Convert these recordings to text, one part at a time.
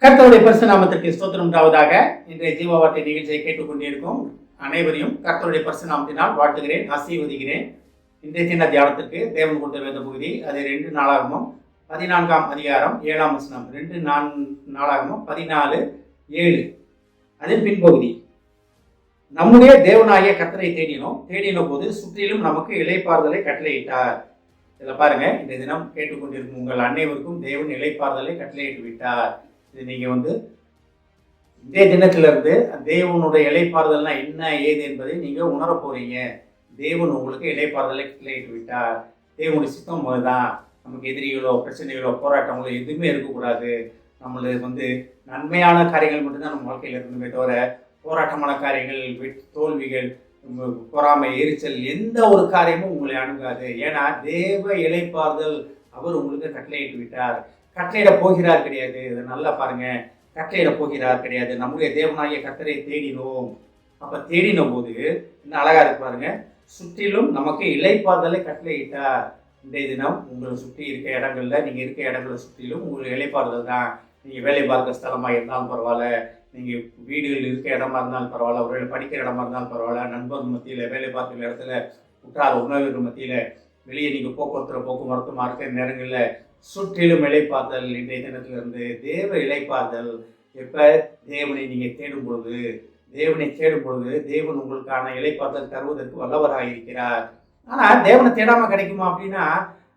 கர்த்தருடைய பரிசு நாமத்திற்கு ஸ்தோத்திரம் உண்டாவதாக. இன்றைய ஜீவவார்த்தை நிகழ்ச்சியை கேட்டுக்கொண்டிருக்கும் அனைவரையும் கர்த்தருடைய பரிசு நாமத்தினால் வாழ்த்துகிறேன், ஆசீர்வதிக்கிறேன். இன்றைய சின்ன தியானத்திற்கு தேவன் கொடுத்த வேத பகுதி அது 2 நாளாகமம் 14ஆம் அதிகாரம் 7ஆம் வசனம். 2 நாளாகமம் 14:7 அதன் பின்பகுதி. நம்முடைய தேவனாகிய கர்த்தரை தேடின போது சுற்றிலும் நமக்கு இளைப்பாறுதலை கட்டளையிட்டார். இதில் பாருங்க, இந்த தினம் கேட்டுக்கொண்டிருக்கும் உங்கள் அனைவருக்கும் தேவன் இளைப்பாறுதலை கட்டளையிட்டு விட்டார். இது நீங்கள் இன்றைய தினத்திலிருந்து தேவனுடைய இளைப்பாறுதல்னா என்ன ஏது என்பதை நீங்கள் உணர போறீங்க. தேவன் உங்களுக்கு இளைப்பாறுதலை கட்டளையிட்டு விட்டார். தேவனுடைய சித்தம் தான். நமக்கு எதிரிகளோ பிரச்சனைகளோ போராட்டங்களோ எதுவுமே இருக்கக்கூடாது. நம்மளுக்கு நன்மையான காரியங்கள் மட்டும்தான் நம்ம வாழ்க்கையில் இருக்கணுமே தவிர போராட்டமான காரியங்கள், தோல்விகள், பொறாமை, எரிச்சல் எந்த ஒரு காரியமும் உங்களை அணுகாது. ஏன்னா தேவ இளைப்பாறுதல் அவர் உங்களுக்கு கட்டளையிட்டு விட்டார். கட்டளையிட போகிறார் கிடையாது. இதை நல்லா பாருங்க, கட்டளையிட போகிறார் கிடையாது. நம்முடைய தேவனாகிய கர்த்தரை தேடினோம். அப்ப தேடின போது இன்னும் அழகா இருக்கு பாருங்க, சுற்றிலும் நமக்கு இளைப்பாறுதலை கட்டளையிட்டார். இன்றைய தினம் உங்களை சுற்றி இருக்க இடங்கள்ல, நீங்க இருக்க இடங்களை சுற்றிலும் உங்களுக்கு இளைப்பாறுதல் தான். நீங்க வேலை பார்க்க ஸ்தலமா இருந்தாலும் பரவாயில்ல, நீங்க வீடுகள் இருக்க இடமா இருந்தாலும் பரவாயில்ல, ஒரு படிக்கிற இடமா இருந்தாலும் பரவாயில்ல, நண்பர்கள் மத்தியில, வேலை பார்க்கிற இடத்துல, உற்றார் உணவுகள் மத்தியில, வெளியே நீங்க போக்குவரத்துமா இருக்கிற நேரங்கள்ல சுற்றிலும் இளைப்பாறுதல். இன்றைய தினத்திலிருந்து தேவ இளைப்பாறுதல். எப்ப தேவனை நீங்க தேடும் பொழுது, தேவன் உங்களுக்கான இளைப்பாறுதல் தருவதற்கு வல்லவராக இருக்கிறார். ஆனா தேவனை தேடாம கிடைக்குமா அப்படின்னா,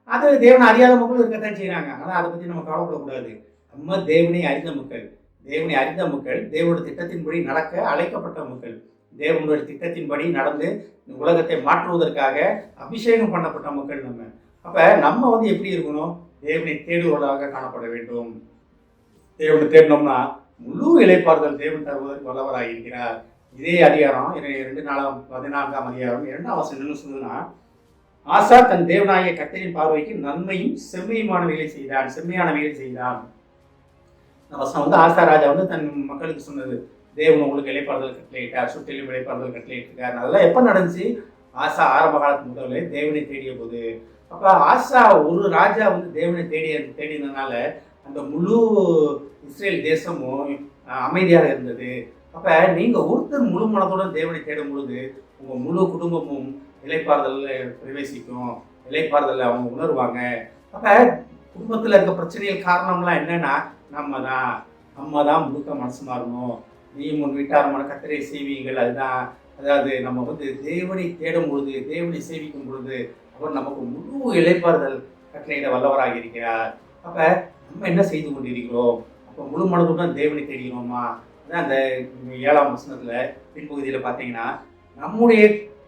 அது தேவனை அறியாத மக்களும் இருக்கத்தான் செய்யறாங்க. ஆனா அதை பத்தி நம்ம கவலைப்படக்கூடாது. நம்ம தேவனை அறிந்த மக்கள், தேவனுடைய திட்டத்தின்படி நடக்க அழைக்கப்பட்ட மக்கள், தேவனுடைய திட்டத்தின்படி நடந்து உலகத்தை மாற்றுவதற்காக அபிஷேகம் பண்ணப்பட்ட மக்கள் நம்ம. அப்ப நம்ம எப்படி இருக்கணும்? தேவனை தேடுவதாக காணப்பட வேண்டும். தேவனை தேடினோம்னா முழு இளைப்பாறுதல் தேவன் தருவதற்கு வல்லவராக இருக்கிறார். இதே அதிகாரம் 14ஆம் அதிகாரம் 2ஆம் வசனம் சொல்லுன்னா, ஆசா தன் தேவனாகிய கர்த்தரின் பார்வைக்கு நன்மையும் செம்மையான வேலை செய்தான். இந்த வசனம் ஆசா ராஜா தன் மக்களுக்கு சொன்னது, தேவன் உங்களுக்கு இளைப்பாறுதல் கட்டளையிட்டார், சுற்றிலும் இளைப்பாறுதல் கட்டளையிட்டிருக்காரு. அதெல்லாம் எப்ப நடந்துச்சு? ஆசா ஆரம்ப காலத்துக்கு முதல்ல தேவனை தேடிய போது. அப்ப ஆசா ஒரு ராஜா தேவனை தேடினதுனால அந்த முழு இஸ்ரேல் தேசமும் அமைதியாக இருந்தது. அப்ப நீங்க ஒருத்தர் முழு மனத்துடன் தேவனை தேடும் பொழுது உங்க முழு குடும்பமும் இளைப்பாறுதல்ல பிரவேசிக்கும், இளைப்பாறுதல்ல அவங்க உணர்வாங்க. அப்ப குடும்பத்துல இருக்க பிரச்சனைகள் காரணம்லாம் என்னன்னா, நம்ம தான் முழுக்க மனசு மாறணும். நீயும் உன் வீட்டாரமான கர்த்தரை செய்வீங்கள். அதுதான், அதாவது நம்ம தேவனை தேடும் பொழுது, தேவனை சேவிக்கும் பொழுது அவர் நமக்கு முழு இளைப்பாறுதல் கட்டளையிட வல்லவராக இருக்கிறார். அப்ப நம்ம என்ன செய்து கொண்டிருக்கிறோம்? அப்போ முழு மனதுடன் தேவனை தேடுகிறோமா? அதான் அந்த 7ஆம் வசனத்துல பின்பகுதியில பார்த்தீங்கன்னா, நம்முடைய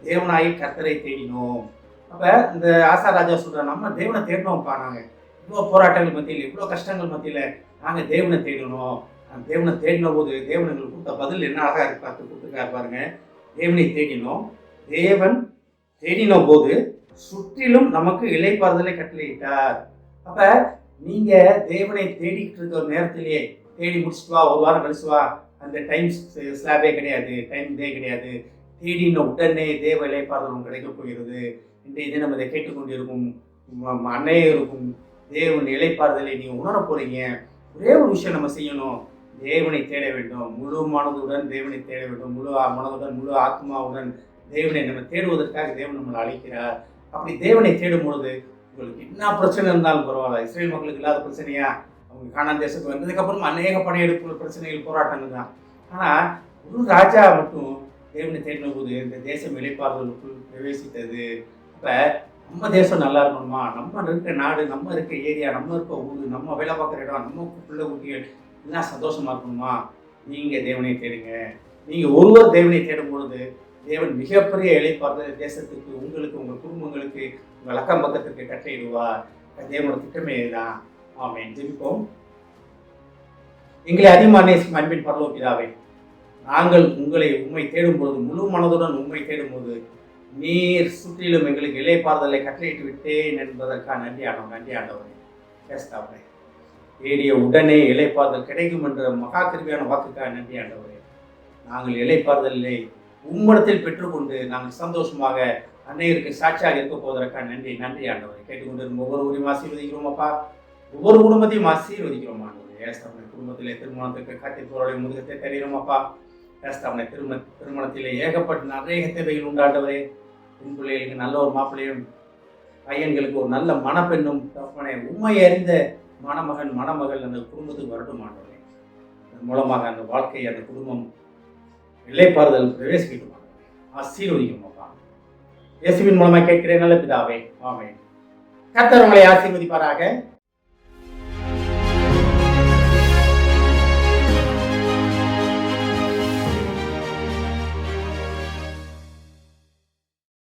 தேவனாய் கர்த்தரை தேடினோம். அப்ப இந்த ஆசா ராஜா சொல்ற, நம்ம தேவனை தேடினோம்ப்பா. நாங்க இவ்வளோ போராட்டங்கள் மத்தியில், இவ்வளோ கஷ்டங்கள் மத்தியில நாங்க தேவனை தேடணும். தேவனை தேடின போது தேவன் எங்களுக்கு கொடுத்த பதில் என்ன அழகா இருக்கு கொடுத்துருக்காரு பாருங்க. தேவனை தேடினோம், தேவன் தேடின போது சுற்றிலும் நமக்கு இளைப்பாறுதலை கட்டளையிட்டார். அப்ப நீங்க தேவனை தேடிக்கிட்டு இருக்க ஒரு நேரத்திலேயே தேடி முடிச்சுட்டு வா, ஒரு வாரம் கழிச்சு வா, அந்த டைம் ஸ்லாபே கிடையாது, டைம் இதே கிடையாது. தேடின உடனே தேவ இளைப்பாறுதல் கிடைக்க போகிறது. இன்றைய தினம் இதை கேட்டுக்கொண்டிருக்கும் அனைவருக்கும் தேவன் இளைப்பாறுதலை நீங்க உணர போறீங்க. ஒரே ஒரு விஷயம் நம்ம செய்யணும், தேவனை தேட வேண்டும். முழு மனதுடன் தேவனை தேட வேண்டும். முழு மனதுடன், முழு ஆத்மாவுடன் தேவனை நம்ம தேடுவதற்காக தேவன் நம்மளை அழைக்கிறார். அப்படி தேவனை தேடும் பொழுது உங்களுக்கு என்ன பிரச்சனை இருந்தாலும் பரவாயில்ல. இஸ்ரேல் மக்களுக்கு இல்லாத பிரச்சனையா? அவங்க கானான் தேசத்துக்கு வந்ததுக்கு அப்புறம் அநேக படையெடுப்பு பிரச்சனைகள், போராட்டங்கள் தான். ஆனா ஒரு ராஜா மட்டும் தேவனை தேடின போது இந்த தேசம் இளைப்பாறுதலுக்குள் பிரவேசித்தது. அப்ப நம்ம தேசம் நல்லா இருக்கணுமா? நம்ம இருக்க நாடு, நம்ம இருக்க ஏரியா, நம்ம இருக்க ஊர், நம்ம வேலை பார்க்குற இடம், நம்ம பிள்ளை குட்டிகள் எல்லாம் சந்தோஷமா இருக்கணுமா? நீங்க தேவனை தேடுங்க. நீங்க ஒருவர் தேவனை தேடும் பொழுது தேவன் மிகப்பெரிய இளைப்பாறுதல் தேசத்துக்கு, உங்களுக்கு, உங்கள் குடும்பங்களுக்கு, உங்கள் அக்கம் பக்கத்திற்கு கட்டளையிடுவார். தேவனோட திட்டமே தான். ஆமென். ஜெபிப்போம். எங்களை அதிகமாக நேசிக்கும் அன்பின் பரலோக பிதாவே, நாங்கள் உம்மை தேடும் பொழுது, முழு மனதுடன் உம்மை தேடும் போது நீர் சுற்றிலும் எங்களுக்கு இளைப்பாறுதலை கட்டளையிட்டு விட்டேன் என்பதற்காக நன்றி ஆண்டவரே. பேசுதாவே தேடிய உடனே இளைப்பாறுதல் கிடைக்கும் என்ற மகா கிருபையான வாக்குக்காக நன்றி ஆண்டவரே. நாங்கள் இளைப்பாறுதலை உம்மிடத்தில் பெற்றுக்கொண்டு நாங்கள் சந்தோஷமாக அன்னையருக்கு சாட்சியாக இருக்க போவதற்காக நன்றி ஆண்டவரை. கேட்டுக்கொண்டிருக்கும் ஒவ்வொரு ஊரையும் ஆசீர்வதிக்கிறோம் அப்பா. ஒவ்வொரு குடும்பத்தையும் ஆசீர்வதிக்கிறோம் ஆண்டவரே. ஏஸ்தவனை குடும்பத்திலே திருமணத்துக்கு கட்டி தோழை முதுகத்தை தெரியுமாப்பா. ஏஸ்தவனை திருமணத்திலே ஏகப்பட்ட நிறைய தேவைகள் உண்டாண்டவரே. பெண் பிள்ளைகளுக்கு நல்ல ஒரு மாப்பிள்ளையும், பையன்களுக்கு ஒரு நல்ல மணப்பெண்ணும் தப்பனை உண்மை அறிந்த மணமகன் மணமகள் அந்த குடும்பத்துக்கு வரட்டும் ஆண்டவரே. அதன் மூலமாக அந்த வாழ்க்கை அந்த குடும்பம் இளைப்பாறுதல் பிரவேசிக்கட்டும் ஆண்டவரே. ஆசீர்வதிக்கும் அப்பா. இயேசுவின் மூலமாக கேட்கிறேன் நல்ல பிதாவே, ஆமென். கர்த்தர் உங்களை ஆசீர்வதிப்பாராக.